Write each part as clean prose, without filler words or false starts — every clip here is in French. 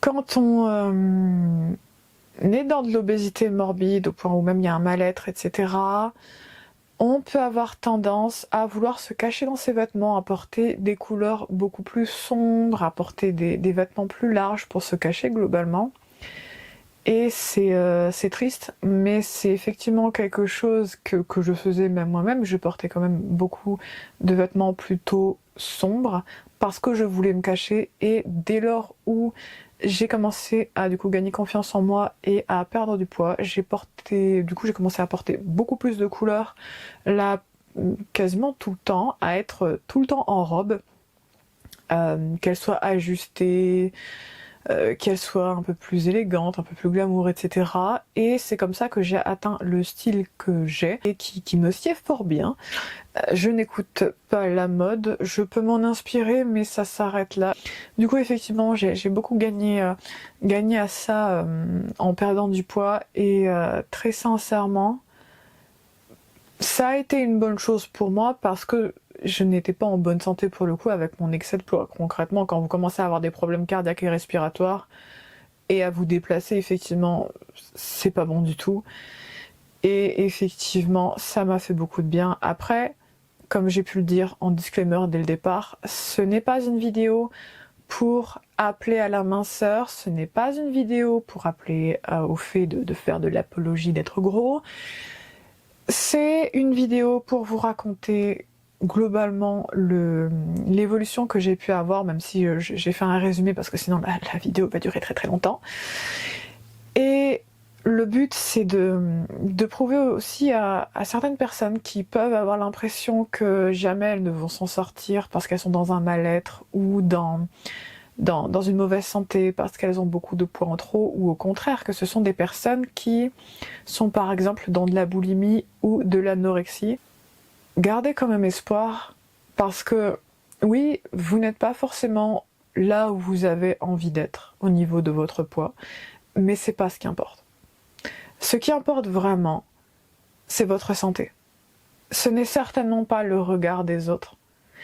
Quand on est dans de l'obésité morbide, au point où même il y a un mal-être, etc., on peut avoir tendance à vouloir se cacher dans ses vêtements, à porter des couleurs beaucoup plus sombres, à porter des vêtements plus larges pour se cacher globalement. Et c'est triste, mais c'est effectivement quelque chose que je faisais même moi-même. Je portais quand même beaucoup de vêtements plutôt sombres parce que je voulais me cacher. Et dès lors où j'ai commencé à du coup gagner confiance en moi et à perdre du poids, j'ai commencé à porter beaucoup plus de couleurs, là quasiment tout le temps, à être tout le temps en robe, qu'elle soit ajustée, qu'elle soit un peu plus élégante, un peu plus glamour, etc. Et c'est comme ça que j'ai atteint le style que j'ai et qui me sied fort bien. Je n'écoute pas la mode, je peux m'en inspirer, mais ça s'arrête là. Du coup, effectivement, j'ai beaucoup gagné à ça en perdant du poids et très sincèrement, ça a été une bonne chose pour moi parce que je n'étais pas en bonne santé pour le coup avec mon excès de poids. Concrètement, quand vous commencez à avoir des problèmes cardiaques et respiratoires et à vous déplacer, effectivement, c'est pas bon du tout. Et effectivement, ça m'a fait beaucoup de bien. Après, comme j'ai pu le dire en disclaimer dès le départ, ce n'est pas une vidéo pour appeler à la minceur, ce n'est pas une vidéo pour appeler au fait de faire de l'apologie d'être gros. C'est une vidéo pour vous raconter globalement l'évolution que j'ai pu avoir, même si j'ai fait un résumé parce que sinon la vidéo va durer très très longtemps. Et le but c'est de prouver aussi à certaines personnes qui peuvent avoir l'impression que jamais elles ne vont s'en sortir parce qu'elles sont dans un mal-être ou dans une mauvaise santé, parce qu'elles ont beaucoup de poids en trop, ou au contraire que ce sont des personnes qui sont par exemple dans de la boulimie ou de l'anorexie. Gardez quand même espoir, parce que oui, vous n'êtes pas forcément là où vous avez envie d'être au niveau de votre poids, mais c'est pas ce qui importe. Ce qui importe vraiment, c'est votre santé. Ce n'est certainement pas le regard des autres.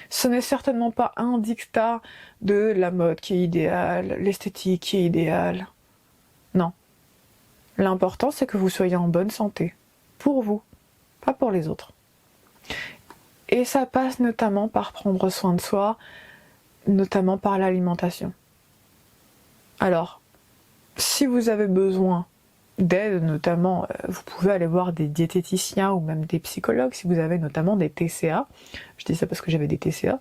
Ce n'est certainement pas un dictat de la mode qui est idéale, l'esthétique qui est idéale. Non. L'important, c'est que vous soyez en bonne santé. Pour vous, pas pour les autres. Et ça passe notamment par prendre soin de soi, notamment par l'alimentation. Alors, si vous avez besoin d'aide, notamment, vous pouvez aller voir des diététiciens ou même des psychologues, si vous avez notamment des TCA, je dis ça parce que j'avais des TCA,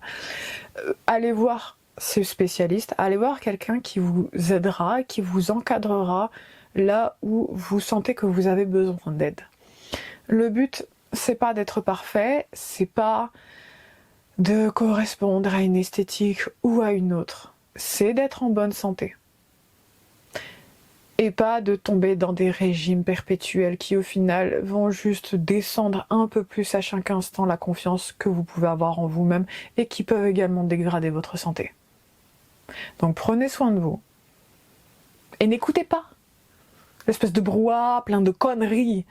allez voir ce spécialiste, allez voir quelqu'un qui vous aidera, qui vous encadrera là où vous sentez que vous avez besoin d'aide. Le but, c'est pas d'être parfait, c'est pas de correspondre à une esthétique ou à une autre, c'est d'être en bonne santé. Et pas de tomber dans des régimes perpétuels qui au final vont juste descendre un peu plus à chaque instant la confiance que vous pouvez avoir en vous-même et qui peuvent également dégrader votre santé. Donc prenez soin de vous. Et n'écoutez pas l'espèce de brouhaha plein de conneries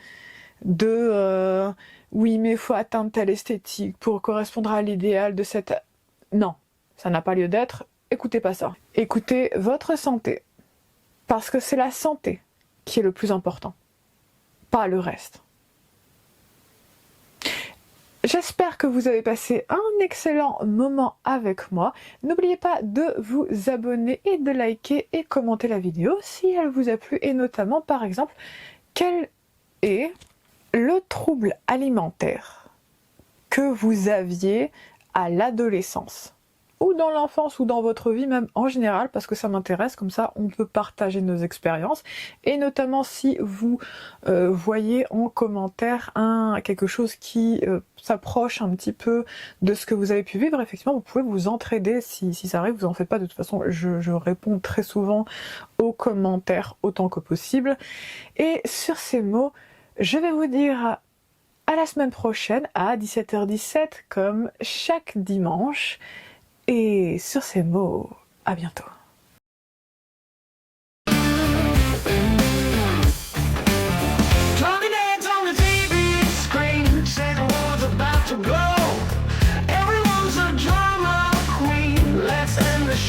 de oui mais il faut atteindre telle esthétique pour correspondre à l'idéal de cette... Non, ça n'a pas lieu d'être, écoutez pas ça. Écoutez votre santé. Parce que c'est la santé qui est le plus important, pas le reste. J'espère que vous avez passé un excellent moment avec moi. N'oubliez pas de vous abonner et de liker et commenter la vidéo si elle vous a plu. Et notamment, par exemple, quel est le trouble alimentaire que vous aviez à l'adolescence ? Ou dans l'enfance, ou dans votre vie même en général, parce que ça m'intéresse, comme ça on peut partager nos expériences, et notamment si vous voyez en commentaire quelque chose qui s'approche un petit peu de ce que vous avez pu vivre, effectivement vous pouvez vous entraider, si ça arrive, vous en faites pas, de toute façon je réponds très souvent aux commentaires autant que possible. Et sur ces mots, je vais vous dire à la semaine prochaine à 17h17, comme chaque dimanche. Et sur ces mots, à bientôt.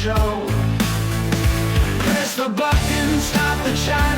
Show. Press the buttons, stop the child.